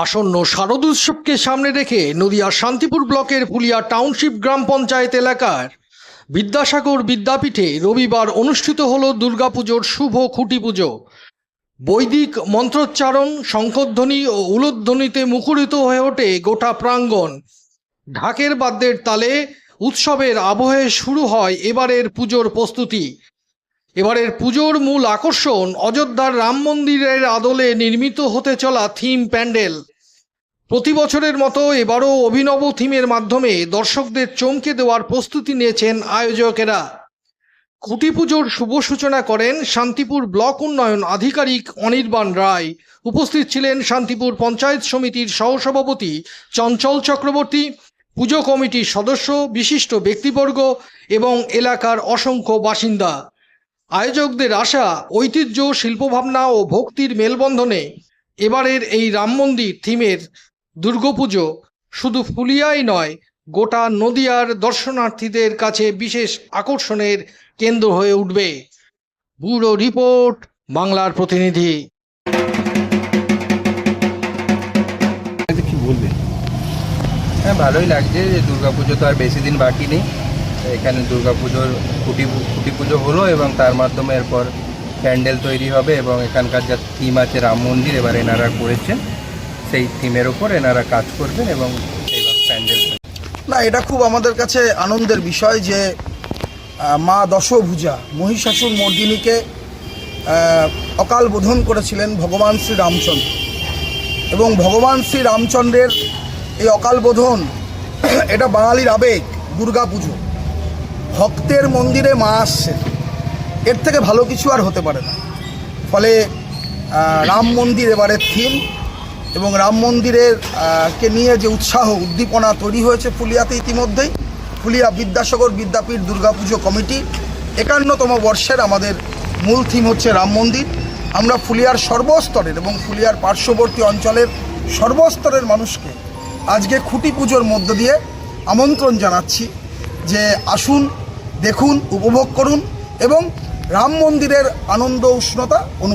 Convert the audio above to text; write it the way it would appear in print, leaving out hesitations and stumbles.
আসন্ন শারদোৎসবকে সামনে রেখে নদিয়ার শান্তিপুর ব্লকের ফুলিয়া টাউনশিপ গ্রাম পঞ্চায়েত এলাকার বিদ্যাসাগর বিদ্যাপীঠে রবিবার অনুষ্ঠিত হল দুর্গাপুজোর শুভ খুঁটি পুজো। বৈদিক মন্ত্রোচ্চারণ, শঙ্খধ্বনি ও উলুধ্বনিতে মুখরিত হয়ে ওঠে গোটা প্রাঙ্গণ। ঢাকের বাদ্যের তালে উৎসবের আবহে শুরু হয় এবারের পুজোর প্রস্তুতি। এবারের পুজোর মূল আকর্ষণ অযোধ্যার রাম মন্দিরের আদলে নির্মিত হতে চলা থিম প্যান্ডেল। প্রতি বছরের মতো এবারও অভিনব থিমের মাধ্যমে দর্শকদের চমকে দেওয়ার প্রস্তুতি নিয়েছেন আয়োজকেরা। খুঁটি পুজোর শুভ সূচনা করেন শান্তিপুর ব্লক উন্নয়ন আধিকারিক অনির্বাণ রায়। উপস্থিত ছিলেন শান্তিপুর পঞ্চায়েত সমিতির সহসভাপতি চঞ্চল চক্রবর্তী, পুজো কমিটির সদস্য, বিশিষ্ট ব্যক্তিবর্গ এবং এলাকার অসংখ্য বাসিন্দা। আয়োজকদের আশা, ঐতিহ্য, শিল্পভাবনা ও ভক্তির মেলবন্ধনে এবারের এই রাম মন্দির থিমের দুর্গাপুজো শুধু ফুলিয়াই নয়, গোটা নদিয়ার দর্শনার্থীদের কাছে বিশেষ আকর্ষণের কেন্দ্র হয়ে উঠবে। ব্যুরো রিপোর্ট, বাংলার প্রতিনিধি। কি বলবেন? হ্যাঁ, ভালোই লাগছে যে দুর্গাপুজো তো আর বেশি দিন বাকি নেই। এখানে দুর্গাপুজোর খুঁটি পুজো হলো এবং তার মাধ্যমে এরপর প্যান্ডেল তৈরি হবে এবং এখানকার যা থিম আছে রাম মন্দির এবার এনারা করেছেন, সেই থিমের ওপর এনারা কাজ করবেন এবং এইবার প্যান্ডেল। না, এটা খুব আমাদের কাছে আনন্দের বিষয় যে মা দশভুজা মহিষাসুর মর্দিনীকে অকাল বোধন করেছিলেন ভগবান শ্রী রামচন্দ্র, এবং ভগবান শ্রী রামচন্দ্রের এই অকাল বোধন এটা বাঙালির আবেগ। দুর্গাপুজো ভক্তের মন্দিরে মা আসছে, এর থেকে ভালো কিছু আর হতে পারে না। ফলে রাম মন্দির এবারের থিম এবং রাম মন্দিরের কে নিয়ে যে উৎসাহ উদ্দীপনা তৈরি হয়েছে ফুলিয়াতে ইতিমধ্যেই। ফুলিয়া বিদ্যাসাগর বিদ্যাপীঠ দুর্গাপুজো কমিটি 51তম বর্ষের আমাদের মূল থিম হচ্ছে রাম মন্দির। আমরা ফুলিয়ার সর্বস্তরের এবং ফুলিয়ার পার্শ্ববর্তী অঞ্চলের সর্বস্তরের মানুষকে আজকে খুঁটি পুজোর মধ্য দিয়ে আমন্ত্রণ জানাচ্ছি যে আসুন, দেখুন, উপভোগ করুন এবং রাম মন্দিরের আনন্দ উষ্ণতা অনুভব